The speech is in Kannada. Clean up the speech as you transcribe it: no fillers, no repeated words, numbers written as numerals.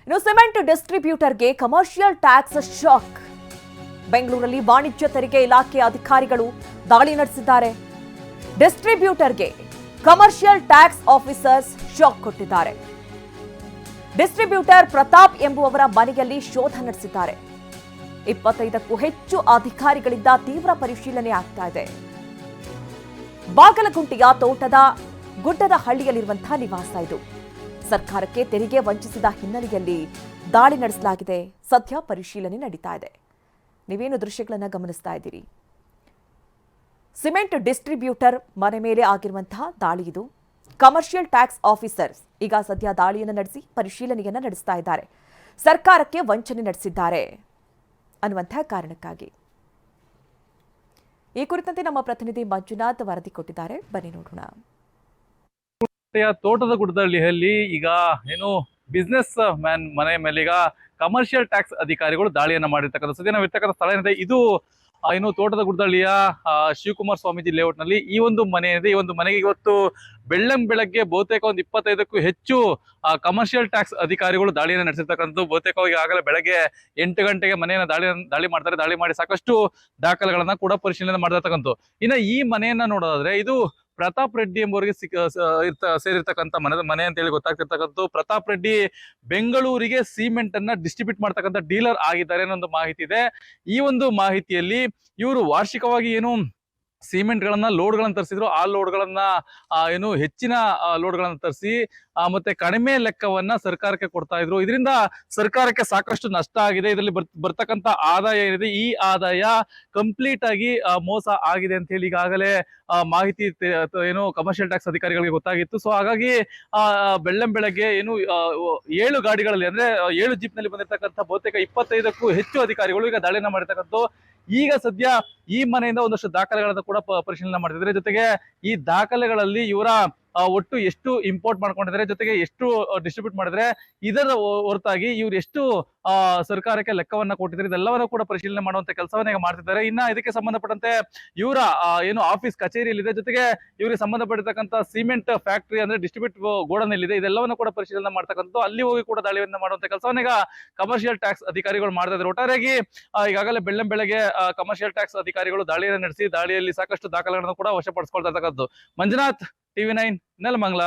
ಇನ್ನು ಸಿಮೆಂಟ್ ಡಿಸ್ಟ್ರಿಬ್ಯೂಟರ್ಗೆ ಕಮರ್ಷಿಯಲ್ ಟ್ಯಾಕ್ಸ್ ಶಾಕ್. ಬೆಂಗಳೂರಲ್ಲಿ ವಾಣಿಜ್ಯ ತೆರಿಗೆ ಇಲಾಖೆ ಅಧಿಕಾರಿಗಳು ದಾಳಿ ನಡೆಸಿದ್ದಾರೆ. ಡಿಸ್ಟ್ರಿಬ್ಯೂಟರ್ಗೆ ಕಮರ್ಷಿಯಲ್ ಟ್ಯಾಕ್ಸ್ ಆಫೀಸರ್ಸ್ ಶಾಕ್ ಕೊಟ್ಟಿದ್ದಾರೆ. ಡಿಸ್ಟ್ರಿಬ್ಯೂಟರ್ ಪ್ರತಾಪ್ ಎಂಬುವವರ ಮನೆಯಲ್ಲಿ ಶೋಧ ನಡೆಸಿದ್ದಾರೆ. 25ಕ್ಕೂ ಹೆಚ್ಚು ಅಧಿಕಾರಿಗಳಿಂದ ತೀವ್ರ ಪರಿಶೀಲನೆ ಆಗ್ತಾ ಇದೆ. ಬಾಗಲಗುಂಟೆಯ ತೋಟದ ಗುಡ್ಡದ ಹಳ್ಳಿಯಲ್ಲಿರುವಂತಹ ನಿವಾಸ ಇದು. ಸರ್ಕಾರಕ್ಕೆ ತೆರಿಗೆ ವಂಚಿಸಿದ ಹಿನ್ನೆಲೆಯಲ್ಲಿ ದಾಳಿ ನಡೆಸಲಾಗಿದೆ. ಸದ್ಯ ಪರಿಶೀಲನೆ ನಡೀತಾ ಇದೆ. ನೀವೇನು ದೃಶ್ಯಗಳನ್ನು ಗಮನಿಸ್ತಾ ಇದ್ದೀರಿ. ಸಿಮೆಂಟ್ ಡಿಸ್ಟ್ರಿಬ್ಯೂಟರ್ ಮನೆ ಮೇಲೆ ಆಗಿರುವಂತಹ ದಾಳಿ ಇದು. ಕಮರ್ಷಿಯಲ್ ಟ್ಯಾಕ್ಸ್ ಆಫೀಸರ್ಸ್ ಈಗ ಸದ್ಯ ದಾಳಿಯನ್ನು ನಡೆಸಿ ಪರಿಶೀಲನೆಯನ್ನು ನಡೆಸ್ತಾ ಇದ್ದಾರೆ. ಸರ್ಕಾರಕ್ಕೆ ವಂಚನೆ ನಡೆಸಿದ್ದಾರೆ ಅನ್ನುವಂತಹ ಕಾರಣಕ್ಕಾಗಿ. ಈ ಕುರಿತಂತೆ ನಮ್ಮ ಪ್ರತಿನಿಧಿ ಮಂಜುನಾಥ್ ವರದಿ ಕೊಟ್ಟಿದ್ದಾರೆ. ಬನ್ನಿ ನೋಡೋಣ. ತೋಟದ ಗುಡ್ಡದಹಳ್ಳಿಯಲ್ಲಿ ಈಗ ಏನು ಬಿಸ್ನೆಸ್ ಮ್ಯಾನ್ ಮನೆ ಮೇಲೆ ಈಗ ಕಮರ್ಷಿಯಲ್ ಟ್ಯಾಕ್ಸ್ ಅಧಿಕಾರಿಗಳು ದಾಳಿಯನ್ನ ಮಾಡಿರ್ತಕ್ಕಂಥ ಸದ್ಯ ನಾವು ಇರ್ತಕ್ಕಂಥ ಸ್ಥಳ ಏನಿದೆ ಇದು ಏನು ತೋಟದ ಗುಡ್ಡದಹಳ್ಳಿಯ ಶಿವಕುಮಾರ್ ಸ್ವಾಮೀಜಿ ಲೇಔಟ್ ನಲ್ಲಿ ಈ ಒಂದು ಮನೆ ಏನಿದೆ. ಈ ಒಂದು ಮನೆಗೆ ಇವತ್ತು ಬೆಳ್ಳಂಬೆಳಗ್ಗೆ ಬಹುತೇಕ ಒಂದು 25ಕ್ಕೂ ಹೆಚ್ಚು ಕಮರ್ಷಿಯಲ್ ಟ್ಯಾಕ್ಸ್ ಅಧಿಕಾರಿಗಳು ದಾಳಿಯನ್ನು ನಡೆಸಿರ್ತಕ್ಕಂಥದ್ದು. ಬಹುತೇಕವಾಗಿ ಆಗಲೇ ಬೆಳಗ್ಗೆ 8 ಗಂಟೆಗೆ ಮನೆಯನ್ನ ದಾಳಿ ಮಾಡ್ತಾರೆ. ದಾಳಿ ಮಾಡಿ ಸಾಕಷ್ಟು ದಾಖಲೆಗಳನ್ನ ಕೂಡ ಪರಿಶೀಲನೆ ಮಾಡಿರ್ತಕ್ಕಂಥದ್ದು. ಇನ್ನು ಈ ಮನೆಯನ್ನ ನೋಡೋದಾದ್ರೆ ಇದು ಪ್ರತಾಪ್ ರೆಡ್ಡಿ ಎಂಬುವರಿಗೆ ಸೇರಿರ್ತಕ್ಕಂಥ ಮನೆ ಅಂತ ಹೇಳಿ ಗೊತ್ತಾಗ್ತಿರ್ತಕ್ಕಂಥ ಪ್ರತಾಪ್ ರೆಡ್ಡಿ ಬೆಂಗಳೂರಿಗೆ ಸಿಮೆಂಟ್ ಅನ್ನ ಡಿಸ್ಟ್ರಿಬ್ಯೂಟ್ ಮಾಡ್ತಕ್ಕಂಥ ಡೀಲರ್ ಆಗಿದ್ದಾರೆ ಅನ್ನೋ ಒಂದು ಮಾಹಿತಿ ಇದೆ. ಈ ಒಂದು ಮಾಹಿತಿಯಲ್ಲಿ ಇವರು ವಾರ್ಷಿಕವಾಗಿ ಏನು ಸಿಮೆಂಟ್ ಗಳನ್ನ ಲೋಡ್ ಗಳನ್ನ ತರಿಸಿದ್ರು. ಆ ಲೋಡ್ ಗಳನ್ನ ಏನು ಹೆಚ್ಚಿನ ಲೋಡ್ ಗಳನ್ನ ತರಿಸಿ ಮತ್ತೆ ಕಡಿಮೆ ಲೆಕ್ಕವನ್ನ ಸರ್ಕಾರಕ್ಕೆ ಕೊಡ್ತಾ ಇದ್ರು. ಇದರಿಂದ ಸರ್ಕಾರಕ್ಕೆ ಸಾಕಷ್ಟು ನಷ್ಟ ಆಗಿದೆ. ಇದರಲ್ಲಿ ಬರ್ತಕ್ಕಂಥ ಆದಾಯ ಏನಿದೆ ಈ ಆದಾಯ ಕಂಪ್ಲೀಟ್ ಆಗಿ ಮೋಸ ಆಗಿದೆ ಅಂತ ಹೇಳಿ ಈಗಾಗಲೇ ಮಾಹಿತಿ ಏನು ಕಮರ್ಷಿಯಲ್ ಟ್ಯಾಕ್ಸ್ ಅಧಿಕಾರಿಗಳಿಗೆ ಗೊತ್ತಾಗಿತ್ತು. ಸೊ ಹಾಗಾಗಿ ಬೆಳ್ಳಂಬೆಳಗ್ಗೆ ಏನು 7 ಗಾಡಿಗಳಲ್ಲಿ ಅಂದ್ರೆ 7 ಜೀಪ್ ನಲ್ಲಿ ಬಂದಿರತಕ್ಕಂಥ ಬಹುತೇಕ 25ಕ್ಕೂ ಹೆಚ್ಚು ಅಧಿಕಾರಿಗಳು ಈಗ ದಾಳಿಯನ್ನ ಮಾಡಿರ್ತಕ್ಕಂಥ. ಈಗ ಸದ್ಯ ಈ ಮನೆಯಿಂದ ಒಂದಷ್ಟು ದಾಖಲೆಗಳನ್ನ ಕೂಡ ಪರಿಶೀಲನೆ ಮಾಡ್ತಿದ್ದಾರೆ. ಜೊತೆಗೆ ಈ ದಾಖಲೆಗಳಲ್ಲಿ ಇವರ ಒಟ್ಟು ಎಷ್ಟು ಇಂಪೋರ್ಟ್ ಮಾಡ್ಕೊಂಡಿದ್ದಾರೆ, ಜೊತೆಗೆ ಎಷ್ಟು ಡಿಸ್ಟ್ರಿಬ್ಯೂಟ್ ಮಾಡಿದ್ರೆ, ಇದರ ಹೊರತಾಗಿ ಇವ್ರು ಎಷ್ಟು ಸರ್ಕಾರಕ್ಕೆ ಲೆಕ್ಕವನ್ನ ಕೊಟ್ಟಿದ್ದಾರೆ, ಇದೆಲ್ಲವನ್ನೂ ಕೂಡ ಪರಿಶೀಲನೆ ಮಾಡುವಂತ ಕೆಲಸವನ್ನ ಈಗ ಮಾಡ್ತಿದ್ದಾರೆ. ಇನ್ನ ಇದಕ್ಕೆ ಸಂಬಂಧಪಟ್ಟಂತೆ ಇವರ ಏನು ಆಫೀಸ್ ಕಚೇರಿಯಲ್ಲಿದೆ, ಜೊತೆಗೆ ಇವರಿಗೆ ಸಂಬಂಧಪಟ್ಟಿರ್ತಕ್ಕಂಥ ಸಿಮೆಂಟ್ ಫ್ಯಾಕ್ಟರಿ ಅಂದ್ರೆ ಡಿಸ್ಟ್ರಿಬ್ಯೂಟ್ ಗೋಡನ್ ಇದೆ, ಇದೆಲ್ಲವನ್ನೂ ಕೂಡ ಪರಿಶೀಲನೆ ಮಾಡ್ತಕ್ಕಂಥದ್ದು. ಅಲ್ಲಿ ಹೋಗಿ ಕೂಡ ದಾಳಿಯನ್ನ ಮಾಡುವಂತ ಕೆಲಸವನ್ನ ಈಗ ಕಮರ್ಷಿಯಲ್ ಟ್ಯಾಕ್ಸ್ ಅಧಿಕಾರಿಗಳು ಮಾಡ್ತಾ ಇದ್ದಾರೆ. ಒಟ್ಟಾರೆಯಾಗಿ ಈಗಾಗಲೇ ಬೆಳ್ಳಂಬೆಳಗ್ಗೆ ಕಮರ್ಷಿಯಲ್ ಟ್ಯಾಕ್ಸ್ ಅಧಿಕಾರಿಗಳು ದಾಳಿಯನ್ನು ನಡೆಸಿ ದಾಳಿಯಲ್ಲಿ ಸಾಕಷ್ಟು ದಾಖಲೆಗಳನ್ನು ಕೂಡ ವಶಪಡಿಸಿಕೊಳ್ತಾ ಇರ್ತಕ್ಕಂಥದ್ದು. ಮಂಜುನಾಥ್, TV9 ನೆಲಮಂಗಲ.